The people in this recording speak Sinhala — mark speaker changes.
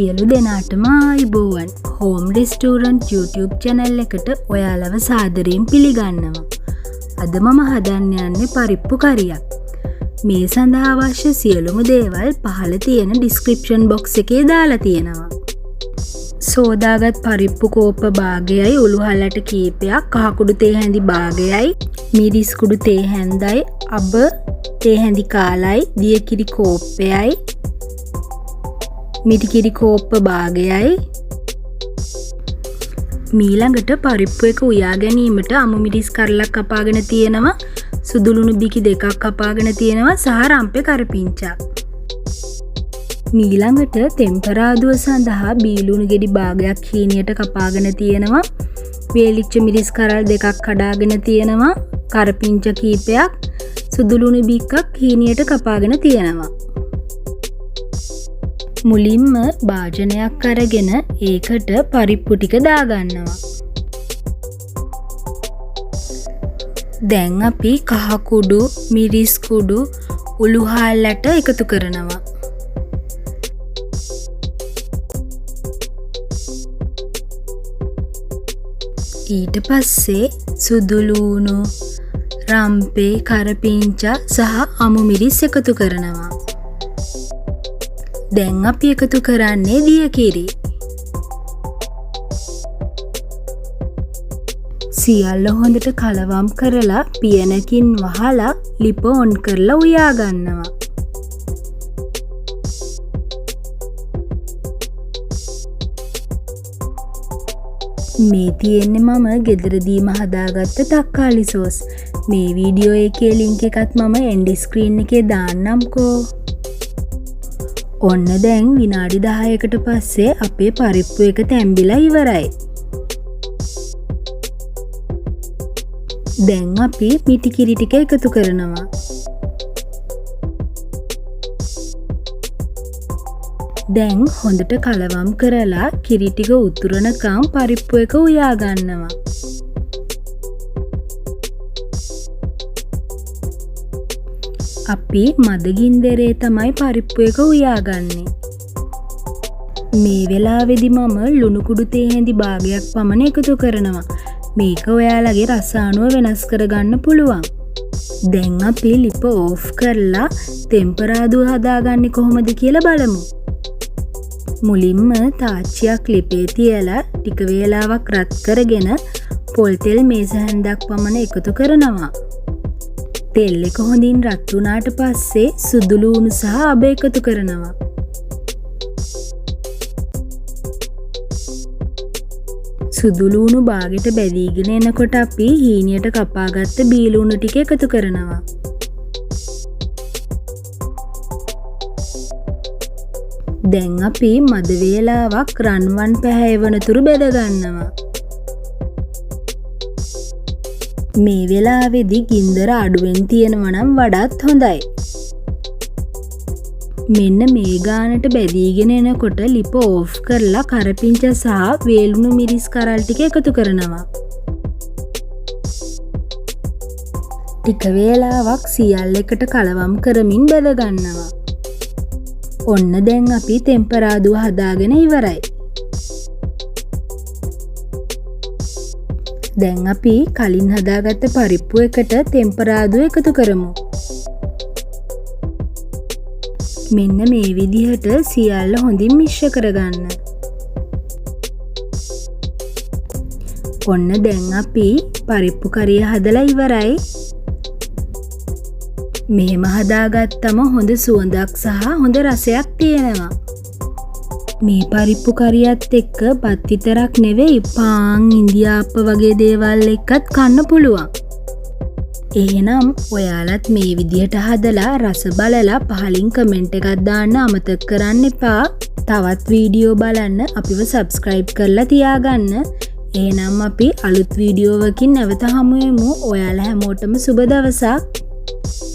Speaker 1: සියලු දෙනාටම ආයුබෝවන්. හෝම් රෙස්ටෝරන්ට් YouTube channel එකට ඔයාලව සාදරයෙන් පිළිගන්නවා. අද මම හදන්න යන්නේ පරිප්පු කරියක්. මේ සඳහා අවශ්‍ය සියලුම දේවල් පහළ තියෙන description box එකේ දාලා තියෙනවා. සෝදාගත් පරිප්පු කෝප්ප භාගයයි, උළු හලට කීපයක්, කහ කුඩු තේ හැඳි භාගයයි, මිරිස් කුඩු තේ හැඳයි, අබ තේ හැඳි කාලයි, දිය කිරි කෝප්පයයි, මිටි කිරි කෝප්ප භාගයයි. මීළඟට පරිප්පු එක උයා ගැනීමට අමු මිරිස් කරලක් කපාගෙන තියෙනවා, සුදු ලුණු බිකි දෙකක් කපාගෙන තියෙනවා සහ රම්පේ කරපිංචා. මීළඟට තෙම්පරාදුව සඳහා බීලුණු ගෙඩි භාගයක් හීනියට කපාගෙන තියෙනවා, වේලිච්ච මිරිස් කරල් දෙකක් කඩාගෙන තියෙනවා, කරපිංචා කීපයක්, සුදු ලුණු බිකක් හීනියට කපාගෙන තියෙනවා. මුලින්ම භාජනයක් අරගෙන ඒකට පරිප්පු ටික දාගන්නවා. දැන් අපි කහ කුඩු, මිරිස් කුඩු, උළු හාල්ලට එකතු කරනවා. ඊට පස්සේ සුදු ලුණු, රම්පේ, කරපිංචා සහ අමු මිරිස් එකතු කරනවා. දැන් අපි එකතු කරන්නේ දිය කිරි. සියල්ල හොඳට කලවම් කරලා පියනකින් වහලා ලිප ඔන් කරලා උයා ගන්නවා. මේ තියෙන්නේ මම ගෙදරදීම හදාගත්ත තක්කාලි සෝස්. මේ වීඩියෝ එකේ ලින්ක් එකත් මම එන්ඩ් ස්ක්‍රීන් එකේ දාන්නම්කෝ. ඔන්න දැන් විනාඩි 10කට පස්සේ අපේ පරිප්පු එක තැම්බිලා ඉවරයි. දැන් අපි මිටි කිරි ටික එකතු කරනවා. දැන් හොඳට කලවම් කරලා කිරි ටික උතුරනකම් පරිප්පු එක උයා ගන්නවා. අපි මද ගින්දරේ තමයි පරිප්පු එක උයාගන්නේ. මේ වෙලාවේදී මම ලුණු කුඩු තේ හැඳි භාගයක් පමණ එකතු කරනවා. මේක ඔයාලගේ රස අනුව වෙනස් කරගන්න පුළුවන්. දැන් අපි ලිප ඕෆ් කරලා තෙම්පරාදුව හදාගන්නේ කොහොමද කියලා බලමු. මුලින්ම තාච්චියක් ලිපේ තියලා ටික වේලාවක් රත් කරගෙන පොල් තෙල් මේස හැන්දක් පමණ එකතු කරනවා. තෙල් එක හොඳින් රත් වුණාට පස්සේ සුදු ලුණු සහ අබ එකතු කරනවා. සුදු ලුණු බාගෙට බැදීගෙන එනකොට අපි හීනියට කපාගත්ත බීලුණු ටික එකතු කරනවා. දැන් අපි මද වේලාවක් රන්වන් පැහැයවනතුරු බෙද ගන්නවා. මේ වෙලාවේදී ගින්දර අඩුවෙන් තියෙනවා නම් වඩාත් හොඳයි. මෙන්න මේ ගානට බැදීගෙන එනකොට ලිප ඕෆ් කරලා කරපිංචා සහ වේලුණු මිරිස් කරල් ටික එකතු කරනවා. ටික වේලාවක් සියල්ල එකට කලවම් කරමින් බෙද ගන්නවා. ඔන්න දැන් අපි තෙම්පරාදුව හදාගෙන ඉවරයි. දැන් අපි කලින් හදාගත්ත පරිප්පු එකට තෙම්පරාදුව එකතු කරමු. මෙන්න මේ විදිහට සියල්ල හොඳින් මිශ්‍ර කරගන්න. ඔන්න දැන් අපි පරිප්පු කරිය හදලා ඉවරයි. මෙහෙම හදාගත්තම හොඳ සුවඳක් සහ හොඳ රසයක් තියෙනවා. මේ පරිප්පු කරියත් එක්ක බත් විතරක් නෙවෙයි පාන්, ඉන්දියාප්ප වගේ දේවල් එක්කත් කන්න පුළුවන්. එහෙනම් ඔයාලත් මේ විදිහට හදලා රස බලලා පහලින් කමෙන්ට් එකක් දාන්න අමතක කරන්න එපා. තවත් වීඩියෝ බලන්න අපිව සබ්ස්ක්‍රයිබ් කරලා තියාගන්න. එහෙනම් අපි අලුත් වීඩියෝවකින් නැවත හමු වෙමු. ඔයාලා හැමෝටම සුබ දවසක්.